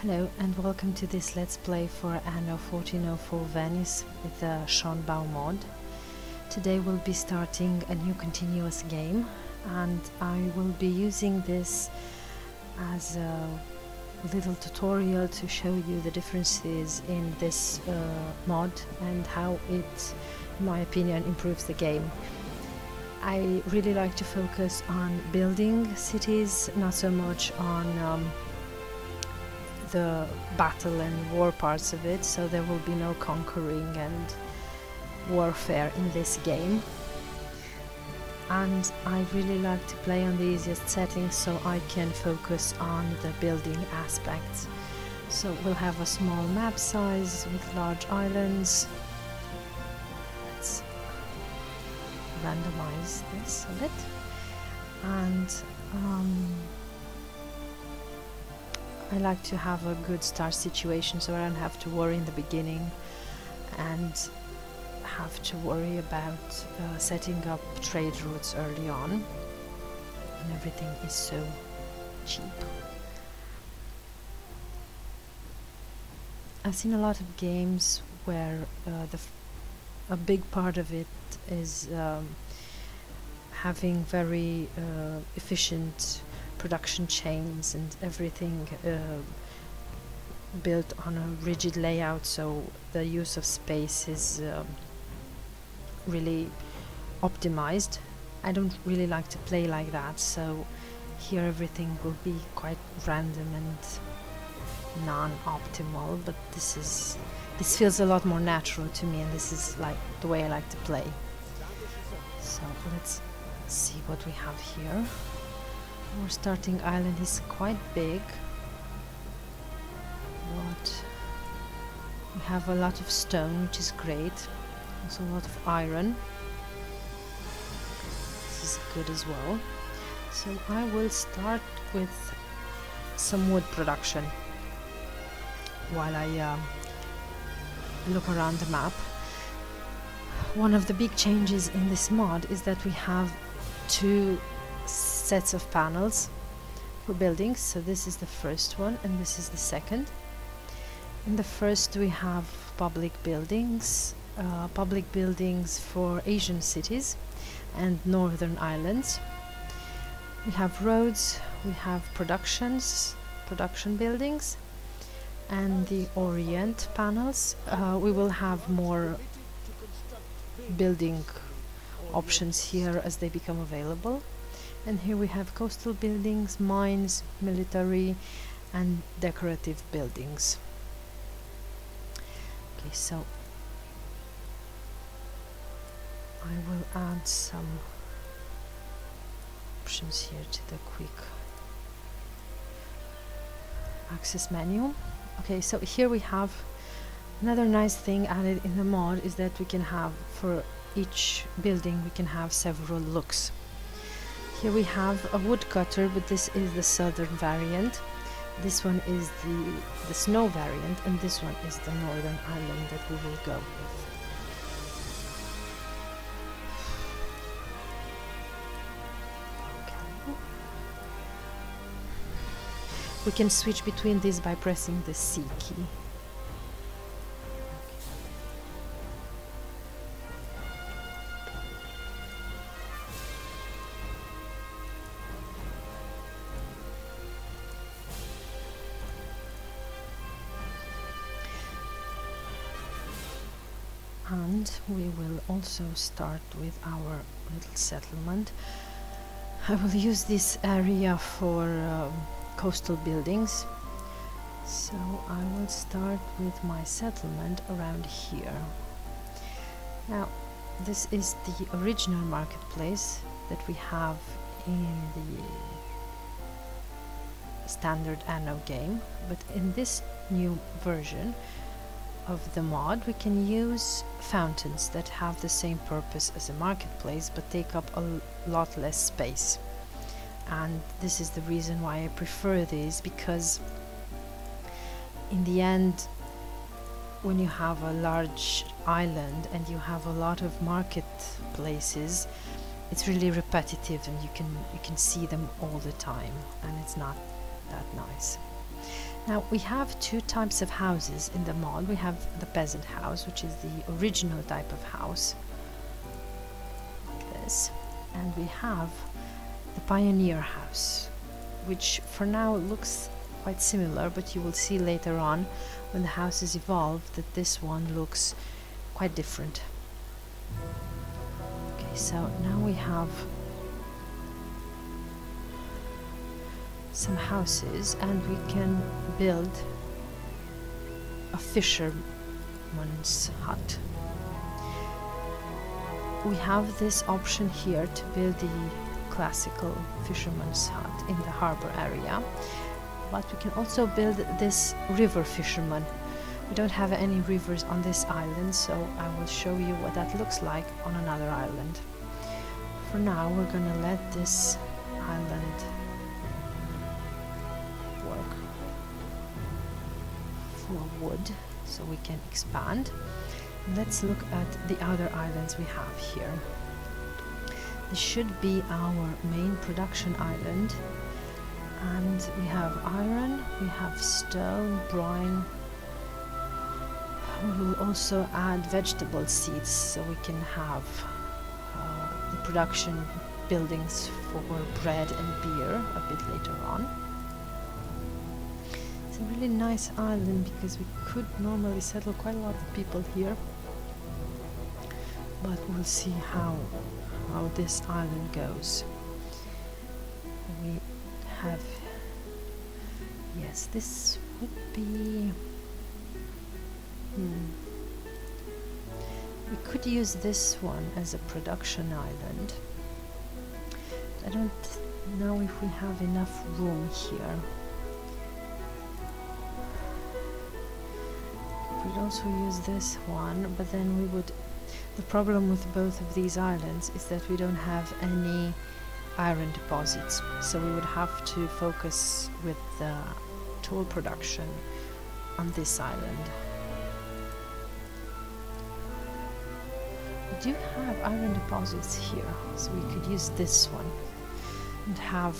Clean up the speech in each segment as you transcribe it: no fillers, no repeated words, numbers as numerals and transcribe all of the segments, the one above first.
Hello and welcome to this Let's Play for Anno 1404 Venice with the Schonbau mod. Today we'll be starting a new continuous game and I will be using this as a little tutorial to show you the differences in this mod and how it, in my opinion, improves the game. I really like to focus on building cities, not so much on the battle and war parts of it, so there will be no conquering and warfare in this game. And I really like to play on the easiest settings so I can focus on the building aspects. So we'll have a small map size with large islands. Let's randomize this a bit. And I like to have a good start situation so I don't have to worry in the beginning and have to worry about setting up trade routes early on, and everything is so cheap. I've seen a lot of games where a big part of it is having very efficient production chains and everything built on a rigid layout, so the use of space is really optimized. I don't really like to play like that, so here everything will be quite random and non-optimal, but this feels a lot more natural to me, and this is like the way I like to play. So let's see what we have here. Our starting island is quite big, but we have a lot of stone, which is great. Also a lot of iron. This is good as well. So I will start with some wood production while I look around the map. One of the big changes in this mod is that we have two sets of panels for buildings. So this is the first one and this is the second. In the first we have public buildings for Asian cities and northern islands. We have roads, we have production buildings, and the Orient panels. We will have more building options here as they become available. And here we have coastal buildings, mines, military, and decorative buildings. Okay, so I will add some options here to the quick access menu. Okay, so here we have another nice thing added in the mod is that we can have, for each building, we can have several looks. Here we have a woodcutter, but this is the southern variant. This one is the snow variant, and this one is the northern island that we will go with. Okay. We can switch between these by pressing the C key. And we will also start with our little settlement. I will use this area for coastal buildings, so I will start with my settlement around here. Now this is the original marketplace that we have in the standard Anno game, but in this new version of the mod we can use fountains that have the same purpose as a marketplace but take up a lot less space. And this is the reason why I prefer these, because in the end, when you have a large island and you have a lot of marketplaces, it's really repetitive and you can see them all the time, and it's not that nice. Now we have two types of houses in the mod. We have the peasant house, which is the original type of house, like this, and we have the pioneer house, which for now looks quite similar, but you will see later on when the houses evolve that this one looks quite different. Okay, so now we have some houses and we can build a fisherman's hut. We have this option here to build the classical fisherman's hut in the harbor area, but we can also build this river fisherman. We don't have any rivers on this island, so I will show you what that looks like on another island. For now we're gonna let this island work for wood so we can expand. Let's look at the other islands we have here. This should be our main production island, and we have iron, we have stone, brine. We will also add vegetable seeds so we can have the production buildings for bread and beer a bit later on. It's a really nice island because we could normally settle quite a lot of people here, but we'll see how this island goes. We have, yes, this would be, we could use this one as a production island. I don't know if we have enough room here. We could also use this one, but then we would, the problem with both of these islands is that we don't have any iron deposits, so we would have to focus with the tool production on this island. We do have iron deposits here, so we could use this one and have,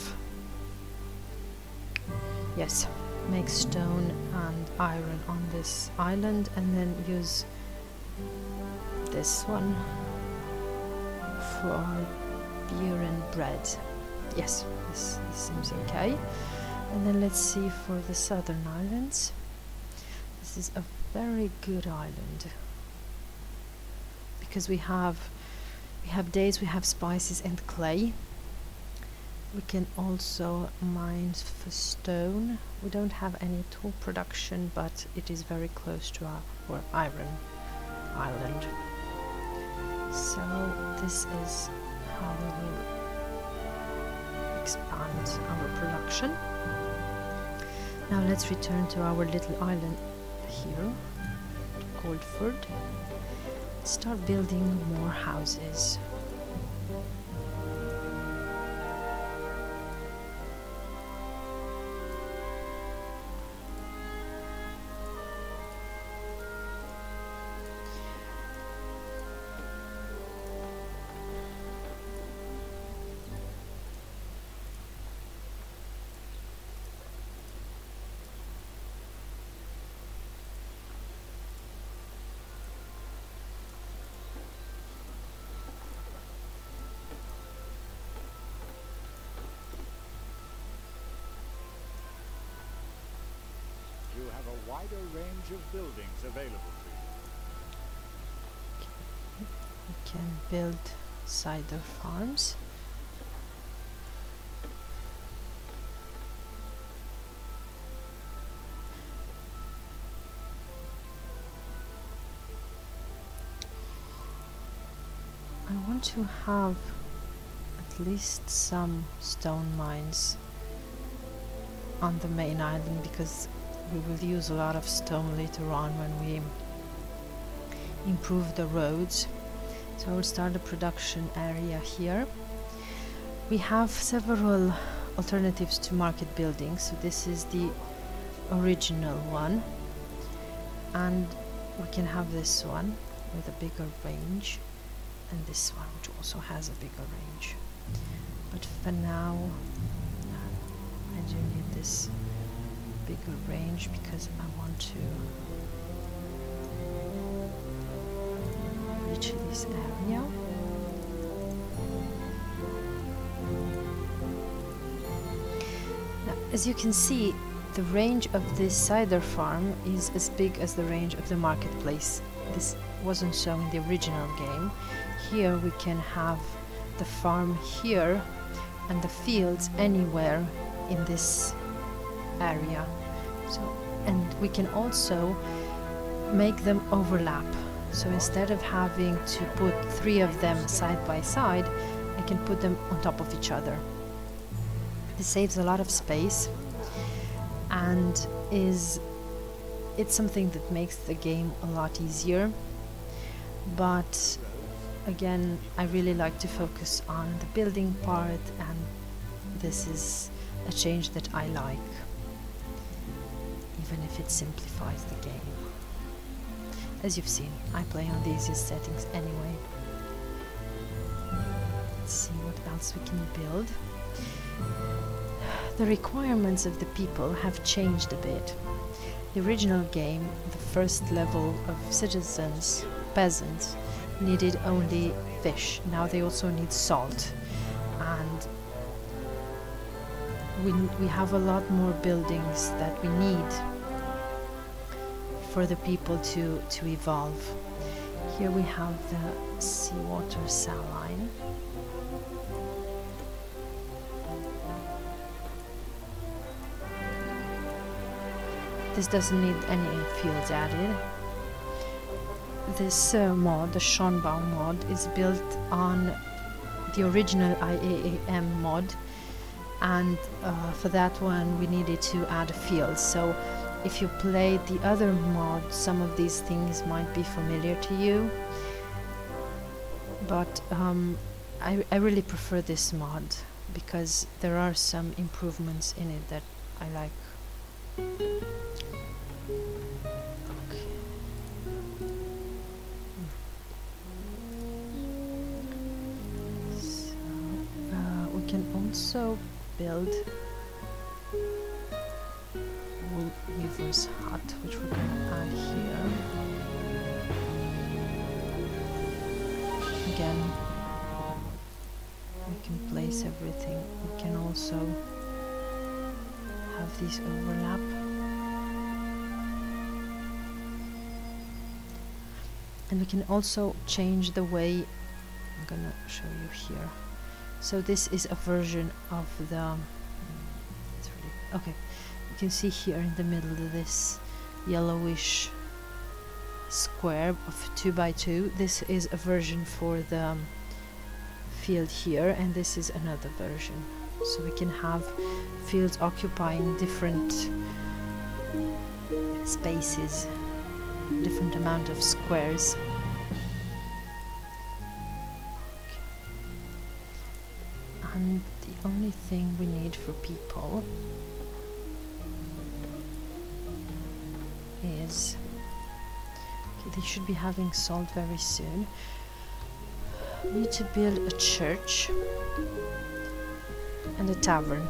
yes, make stone and iron on this island, and then use this one for beer and bread. Yes, this seems okay. And then let's see for the southern islands. This is a very good island because we have days, we have spices and clay. We can also mine for stone. We don't have any tool production, but it is very close to our iron island. So this is how we will expand our production. Now let's return to our little island here, to Goldford. Start building more houses. You have a wider range of buildings available to you. We can build cider farms. I want to have at least some stone mines on the main island because we will use a lot of stone later on when we improve the roads. So I will start a production area here. We have several alternatives to market buildings. So this is the original one, and we can have this one with a bigger range, and this one which also has a bigger range. But for now I do need this bigger range because I want to reach this area. Now, as you can see, the range of this cider farm is as big as the range of the marketplace. This wasn't so in the original game. Here we can have the farm here and the fields anywhere in this area. So, and we can also make them overlap. So instead of having to put 3 of them side by side, I can put them on top of each other. This saves a lot of space and it's something that makes the game a lot easier. But again, I really like to focus on the building part, and this is a change that I like, even if it simplifies the game. As you've seen, I play on the easiest settings anyway. Let's see what else we can build. The requirements of the people have changed a bit. The original game, the first level of citizens, peasants, needed only fish. Now they also need salt, and we have a lot more buildings that we need for the people to evolve. Here we have the seawater saline. This doesn't need any fields added. This mod, the Schonbau mod, is built on the original I.A.A.M mod, and for that one we needed to add a field. So if you play the other mod, some of these things might be familiar to you, but I really prefer this mod because there are some improvements in it that I like. Also build wool weaver's hut, which we're going to add here. Again, we can place everything. We can also have these overlap. And we can also change the way, I'm going to show you here. So this is a version of the, okay, you can see here in the middle of this yellowish square of 2 by 2. This is a version for the field here, and this is another version. So we can have fields occupying different spaces, different amount of squares. And the only thing we need for people is, okay, they should be having salt very soon. We need to build a church and a tavern.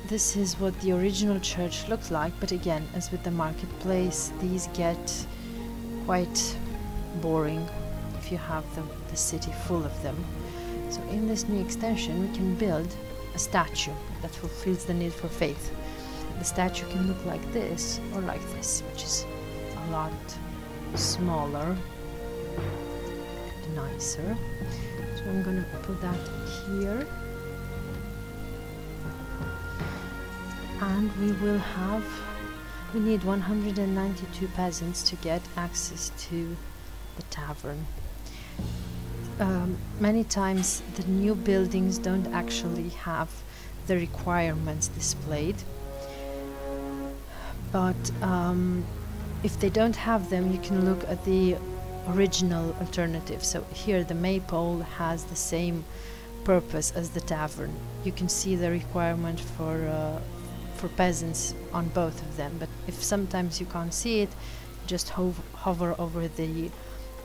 This is what the original church looked like, but again, as with the marketplace, these get quite boring if you have the city full of them. So in this new extension we can build a statue that fulfills the need for faith. The statue can look like this or like this, which is a lot smaller and nicer. So I'm gonna put that here, and we need 192 peasants to get access to the tavern. Many times the new buildings don't actually have the requirements displayed, but if they don't have them, you can look at the original alternative. So here the maypole has the same purpose as the tavern. You can see the requirement for peasants on both of them, but if sometimes you can't see it, just hover over the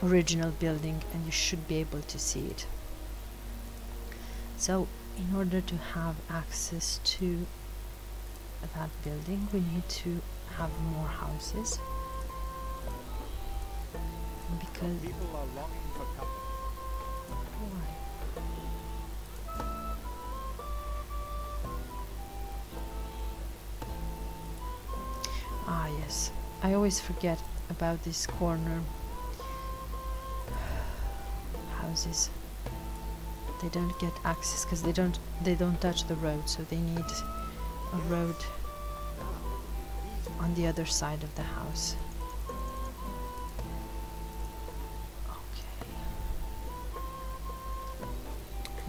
original building and you should be able to see it. So in order to have access to that building. We need to have more houses because People are longing for company. why? Ah yes, I always forget about this corner houses. They don't get access because they don't touch the road, so they need a road on the other side of the house. Okay.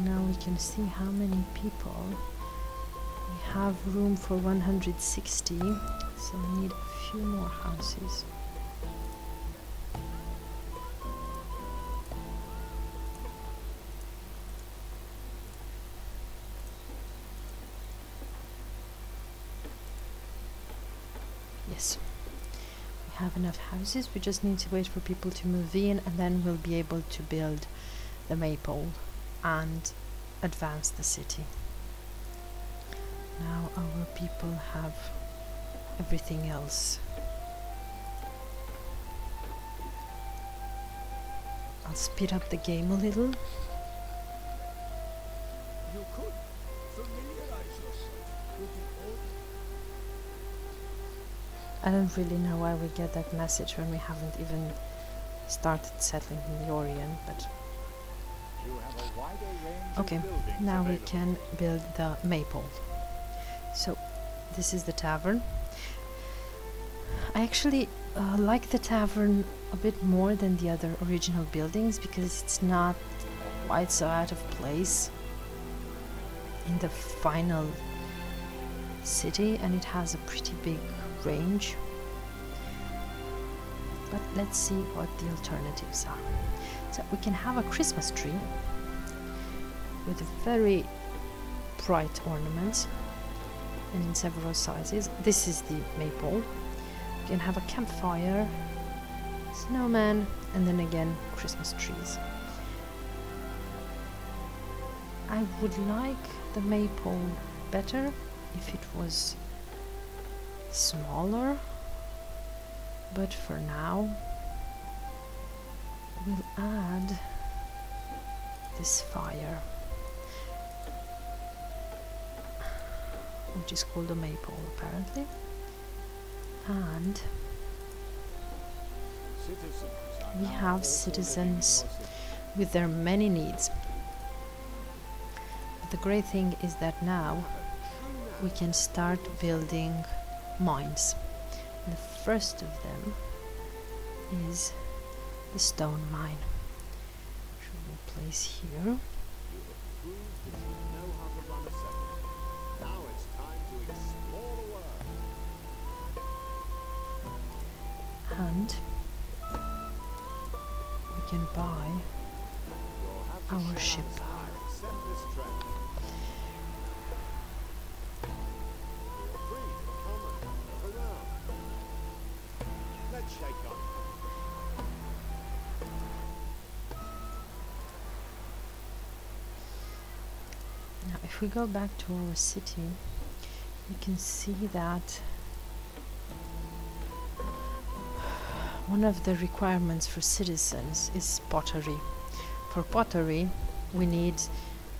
Now we can see how many people. We have room for 160, so we need a few more houses. Yes, we have enough houses. We just need to wait for people to move in, and then we'll be able to build the maypole and advance the city. Now our people have everything else. I'll speed up the game a little. You could familiarize yourself with the old. I don't really know why we get that message when we haven't even started settling in the Orient, but You have a wider range okay, of buildings now we available. can build the maypole. So this is the tavern. I actually like the tavern a bit more than the other original buildings because it's not quite so out of place in the final city, and it has a pretty big range. But let's see what the alternatives are. So we can have a Christmas tree with very bright ornaments and in several sizes. This is the maypole. We can have a campfire, snowman, and then again Christmas trees. I would like the maypole better if it was smaller, but for now we'll add this fire, which is called a maypole apparently, and Citizens are we now have also citizens living in your city. with their many needs. But the great thing is that now we can start building mines. And the first of them is the stone mine, which we will place here. You have proved that you know how to run a settlement. Now it's time to explore the world. And we can buy You'll have to our show ship. us how to accept this trend. Feel free to come and look around. Let's shake on. Now if we go back to our city, you can see that one of the requirements for citizens is pottery. For pottery, we need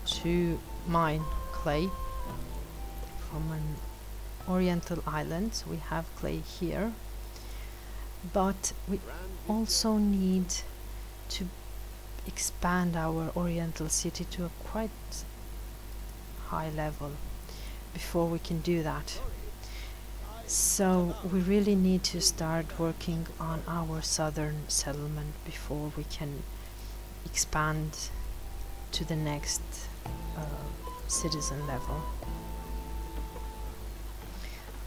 to mine clay from an oriental island. So we have clay here, but we also need to expand our oriental city to a quite high level before we can do that. So we really need to start working on our southern settlement before we can expand to the next citizen level.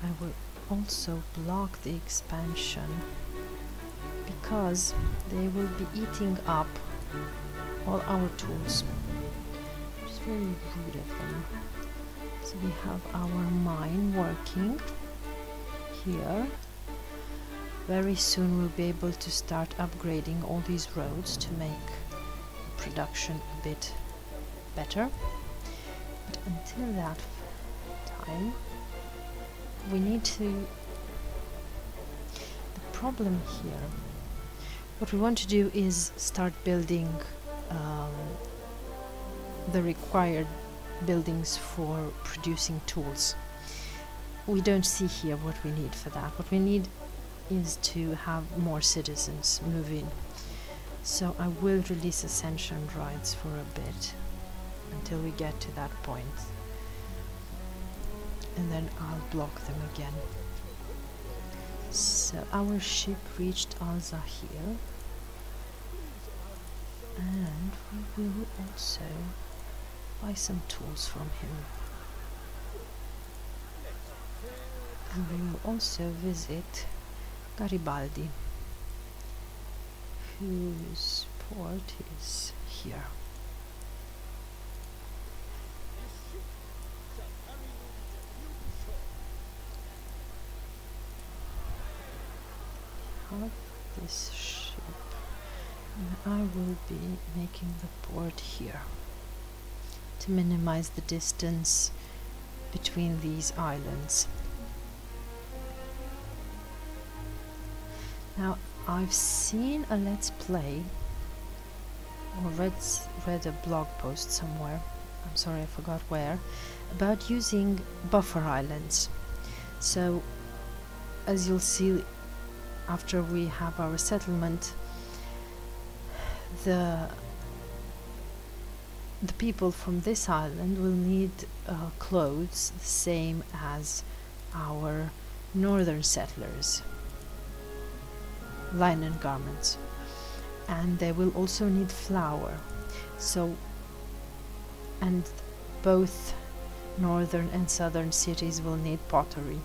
I will also block the expansion because they will be eating up all our tools. It's very rude of them. So we have our mine working here. Very soon we'll be able to start upgrading all these roads to make production a bit better. But until that time, we need to... The problem here, what we want to do is start building the required buildings for producing tools. We don't see here what we need for that. What we need is to have more citizens move in. So I will release ascension rights for a bit until we get to that point, and then I'll block them again. So our ship reached Al-Zahir, and we will also buy some tools from him. And we will also visit Garibaldi, whose port is here. Have this ship, and I will be making the port here to minimize the distance between these islands. Now, I've seen a Let's Play, or read a blog post somewhere, I'm sorry I forgot where, about using buffer islands. So, as you'll see, after we have our settlement, the people from this island will need clothes the same as our northern settlers, linen garments, and they will also need flour. So, and both northern and southern cities will need pottery.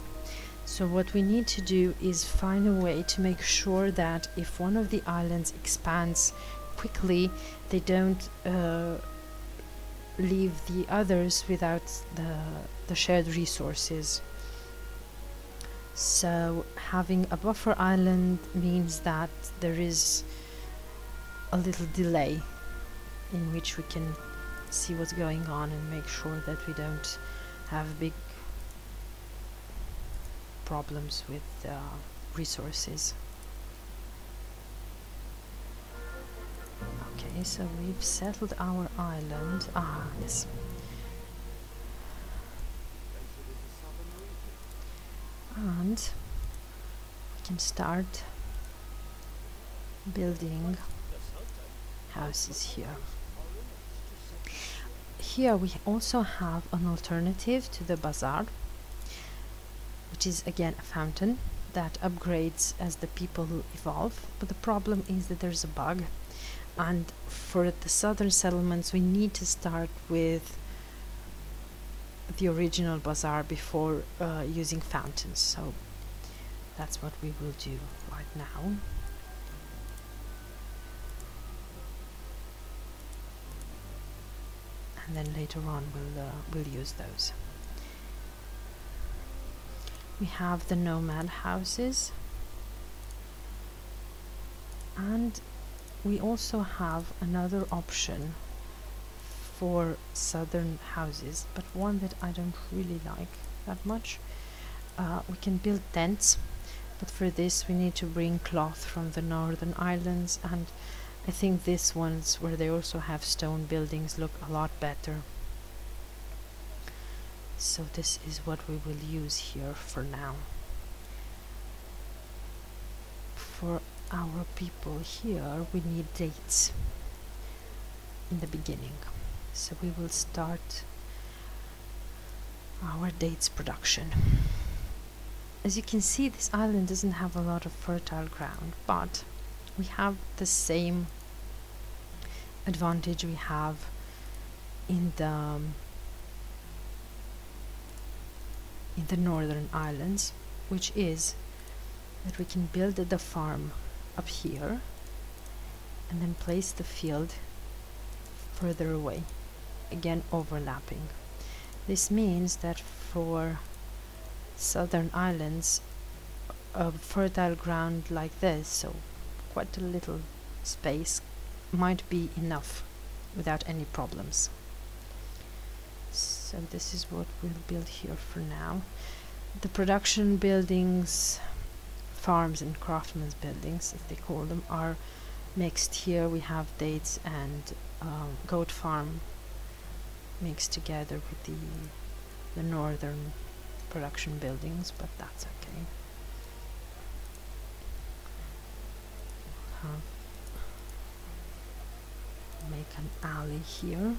So what we need to do is find a way to make sure that if one of the islands expands quickly, they don't leave the others without the shared resources. So having a buffer island means that there is a little delay in which we can see what's going on and make sure that we don't have big problems with resources. Okay, so we've settled our island. Ah, yes. And we can start building houses here. Here we also have an alternative to the bazaar, which is again a fountain that upgrades as the people evolve, but the problem is that there's a bug, and for the southern settlements we need to start with the original bazaar before using fountains. So that's what we will do right now. And then later on we'll use those. We have the nomad houses, and we also have another option for southern houses, but one that I don't really like that much. We can build tents, but for this we need to bring cloth from the northern islands, and I think these ones where they also have stone buildings look a lot better. So this is what we will use here for now. For our people here we need dates in the beginning, so we will start our dates production. As you can see, this island doesn't have a lot of fertile ground, but we have the same advantage we have in the northern islands, which is that we can build the farm up here and then place the field further away, again overlapping. This means that for southern islands, a fertile ground like this, so quite a little space, might be enough without any problems. So this is what we'll build here for now. The production buildings, farms and craftsmen's buildings, as they call them, are mixed here. We have dates and goat farm mixed together with the northern production buildings, but that's okay. Make an alley here to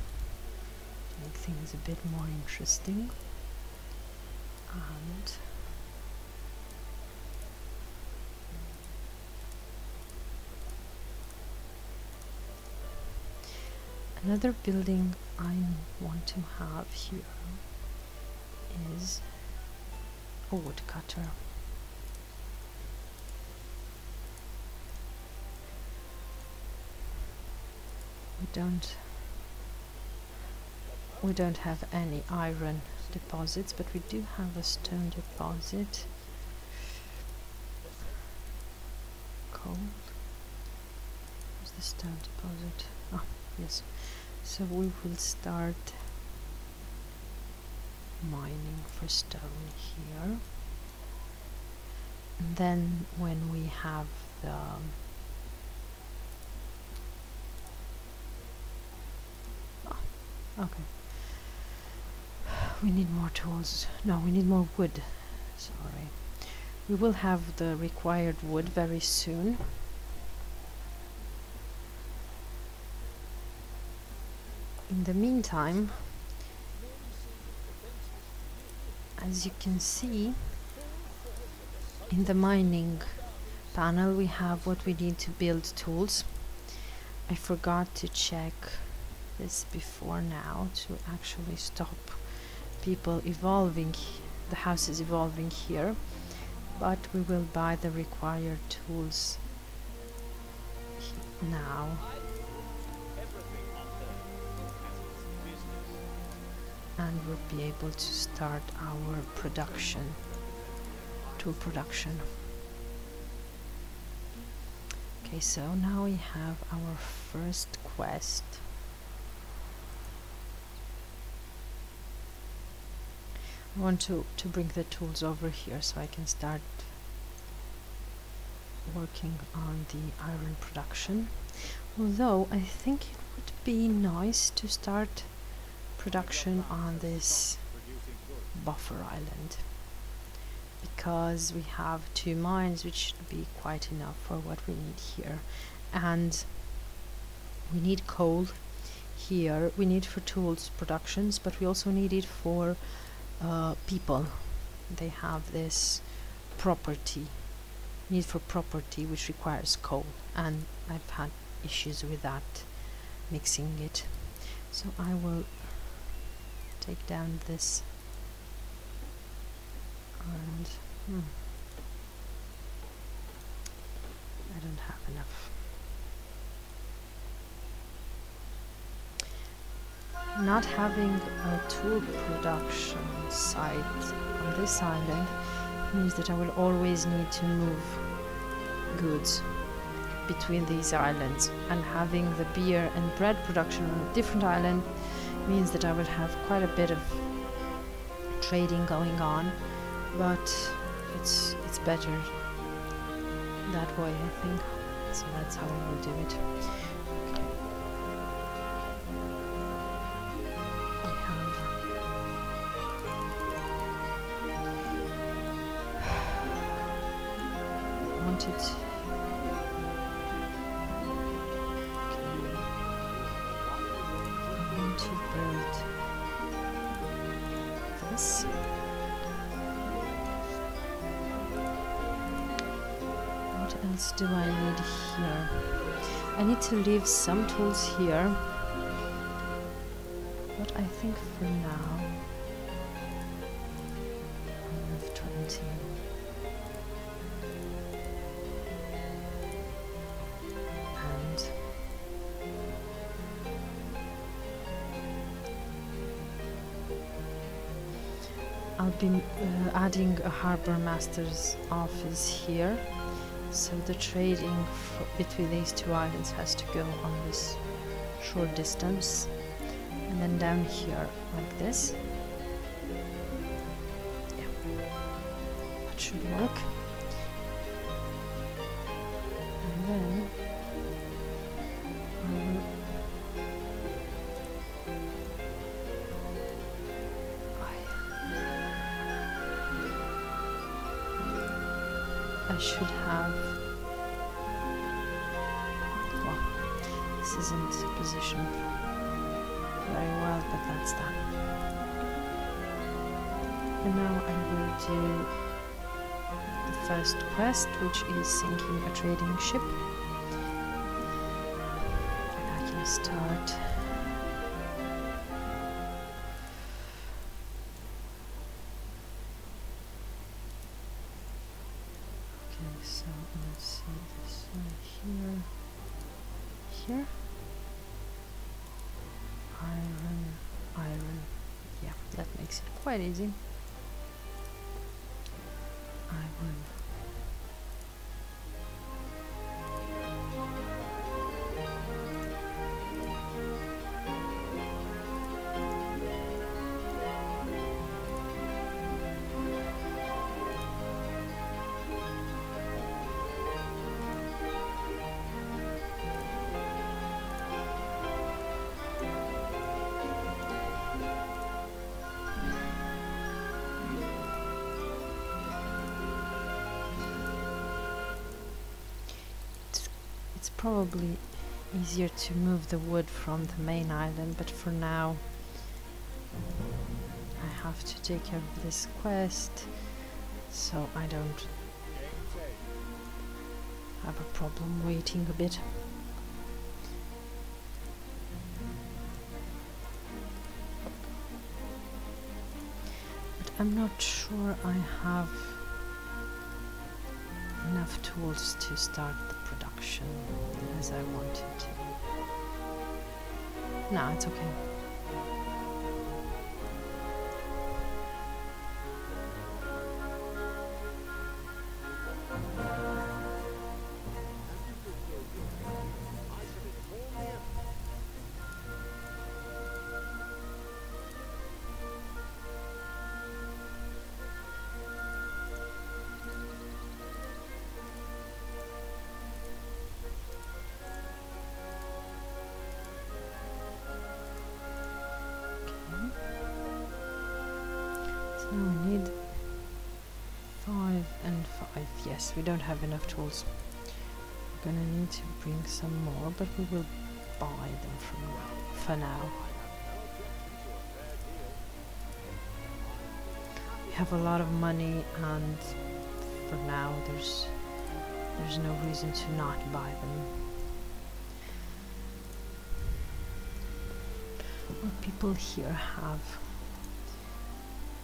make things a bit more interesting. And another building I want to have here is a woodcutter. We don't have any iron deposits, but we do have a stone deposit. Coal. Where's the stone deposit? Ah, yes. So we will start mining for stone here. And then when we have the okay. We need more tools. No, we need more wood. Sorry. We will have the required wood very soon. In the meantime, as you can see, in the mining panel we have what we need to build tools. I forgot to check this before now to actually stop people evolving, the house is evolving here, but we will buy the required tools now. And we'll be able to start our production, tool production. Okay, so now we have our first quest. I want to bring the tools over here so I can start working on the iron production. Although I think it would be nice to start production on this buffer island, because we have 2 mines, which should be quite enough for what we need here. And we need coal here, we need for tools productions, but we also need it for people. They have this property, need for property, which requires coal, and I've had issues with that, mixing it. So I will take down this and I don't have enough. Not having a tool production site on this island means that I will always need to move goods between these islands, and having the beer and bread production on a different island means that I will have quite a bit of trading going on, but it's better that way, I think. So that's how I will do it. What else do I need here? I need to leave some tools here, but I think for now I'll leave 20. And I'll be adding a harbor master's office here, so the trading between these 2 islands has to go on this short distance, and then down here like this. Yeah. should work. And then I should have, well, this isn't positioned very well, but that's that. And now I will do the first quest, which is sinking a trading ship. And I can start. So let's see this here, iron, yeah, that makes it quite easy. I will probably easier to move the wood from the main island, but for now I have to take care of this quest so I don't have a problem waiting a bit. But I'm not sure I have enough tools to start the production as I wanted to. No, it's okay. So we need 5 and 5. Yes, we don't have enough tools. We're gonna need to bring some more, but we will buy them for now. We have a lot of money, and for now there's no reason to not buy them. What people here have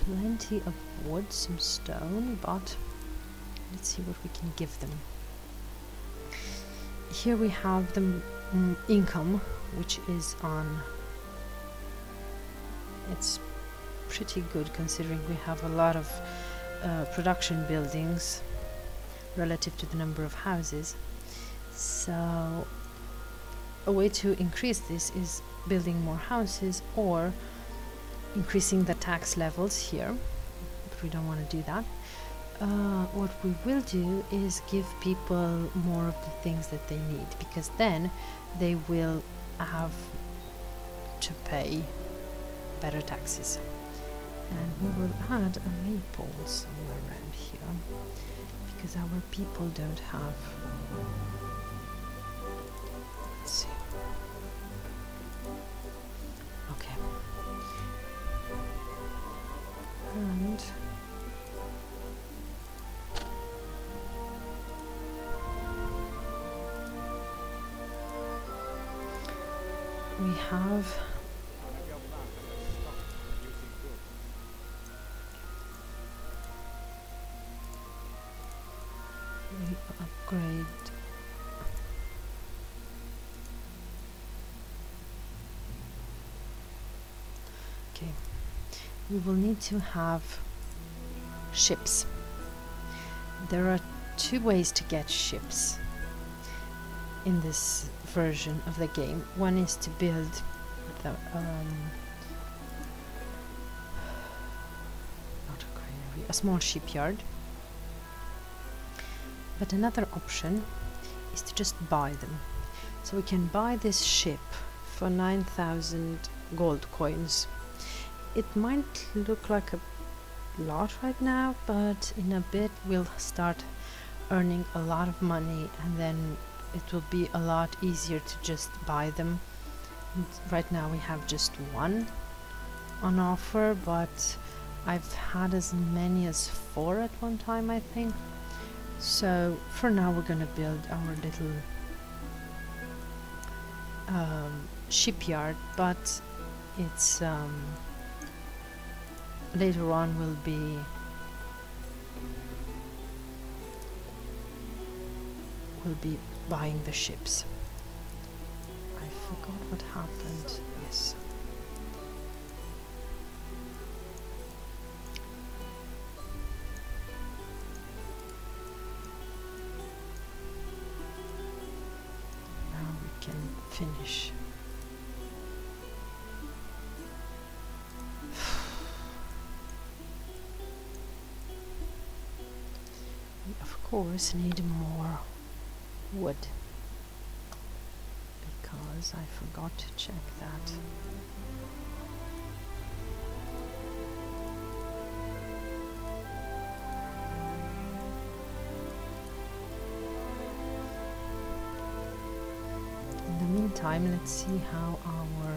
plenty of wood, some stone, but let's see what we can give them. Here we have the income, which is on, it's pretty good considering we have a lot of production buildings relative to the number of houses. So a way to increase this is building more houses or increasing the tax levels here, but we don't want to do that. What we will do is give people more of the things that they need, because then they will have to pay better taxes. And we will add a maple somewhere around here, because our people don't have. Let's see. Okay. And we have upgrade okay, we will need to have ships. There are 2 ways to get ships in this version of the game. One is to build the not a granary, a small shipyard, But another option is to just buy them. So we can buy this ship for 9,000 gold coins. It might look like a lot right now, but in a bit we'll start earning a lot of money, and then it will be a lot easier to just buy them. And right now we have just one on offer, but I've had as many as 4 at one time, I think. So for now we're gonna build our little shipyard, but it's later on will be buying the ships. I forgot what happened. Yes. Now we can finish. We of course need more wood, because I forgot to check that. In the meantime, let's see how our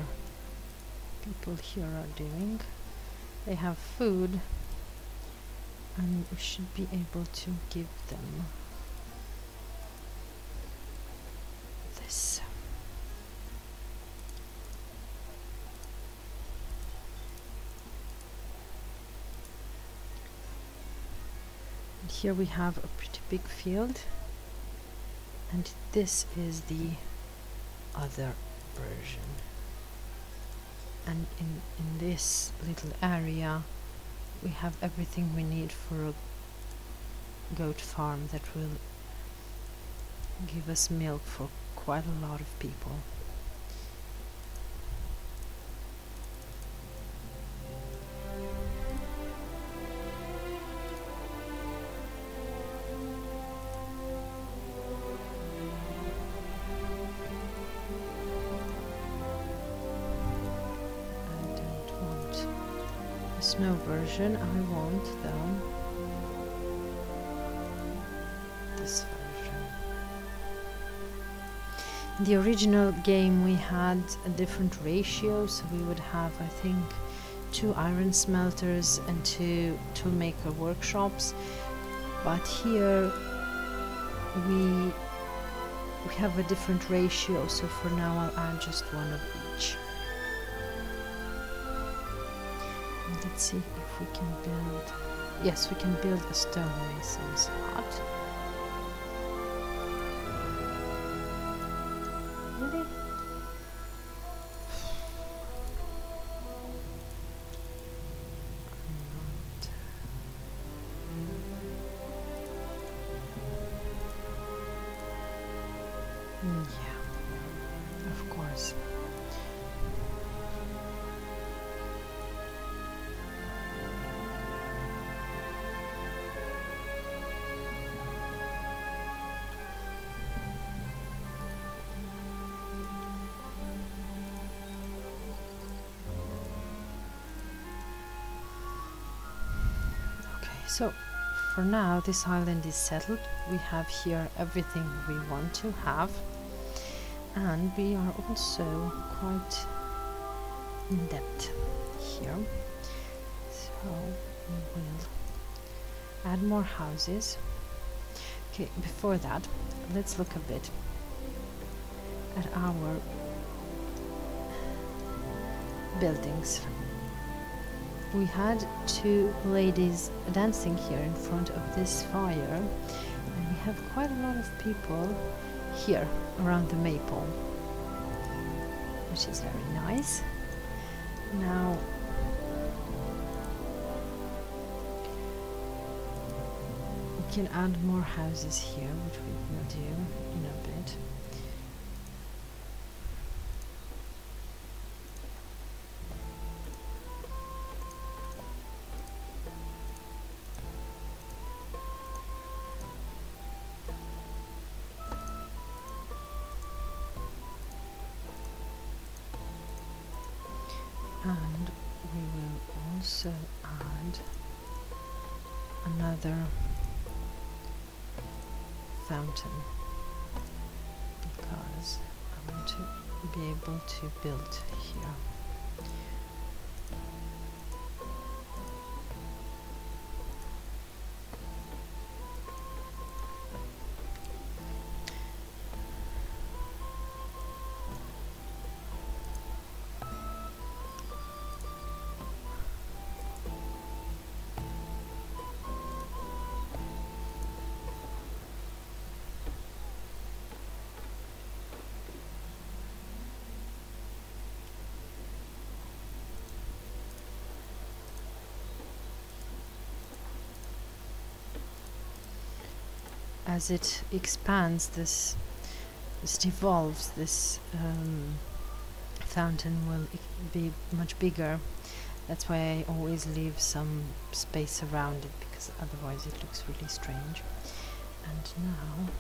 people here are doing. They have food, and we should be able to give them this. And here we have a pretty big field, and this is the other version. And in this little area we have everything we need for a goat farm that will give us milk for quite a lot of people. I don't want the snow version, I want this version. In the original game we had a different ratio, so we would have, I think, 2 iron smelters and 2 toolmaker workshops, but here we have a different ratio, so for now I'll add just 1 of each. And let's see if we can build... Yes, we can build a stonemason's hut. Really? Yeah, of course. Okay, so for now this island is settled. We have here everything we want to have, and we are also quite in depth here, so we will add more houses. Okay, before that let's look a bit at our buildings. We had 2 ladies dancing here in front of this fire, and we have quite a lot of people here around the maple, which is very nice. Now we can add more houses here, which we will do in a bit. also add another fountain because I want to be able to build here. As it expands, this devolves, this fountain will be much bigger. That's why I always leave some space around it, because otherwise it looks really strange. And now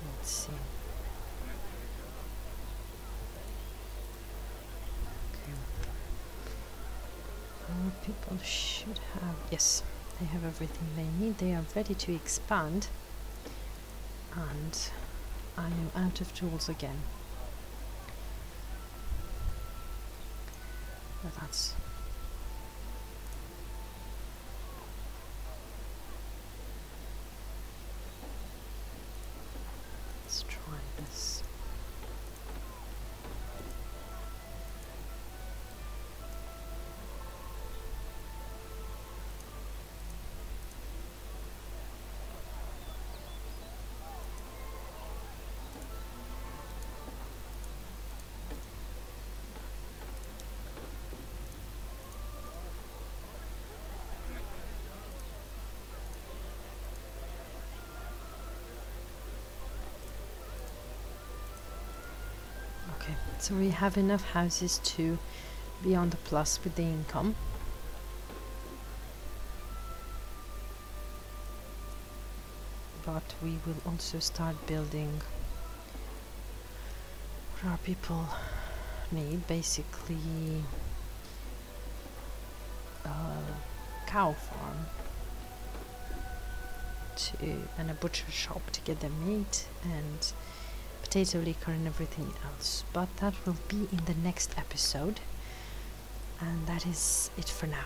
let's see. Okay. Our people should have, yes, they have everything they need. They are ready to expand, and I am out of tools again. But let's try this. So we have enough houses to be on the plus with the income. But we will also start building what our people need, basically a cow farm and a butcher shop to get their meat and potato liquor and everything else, but that will be in the next episode, and that is it for now.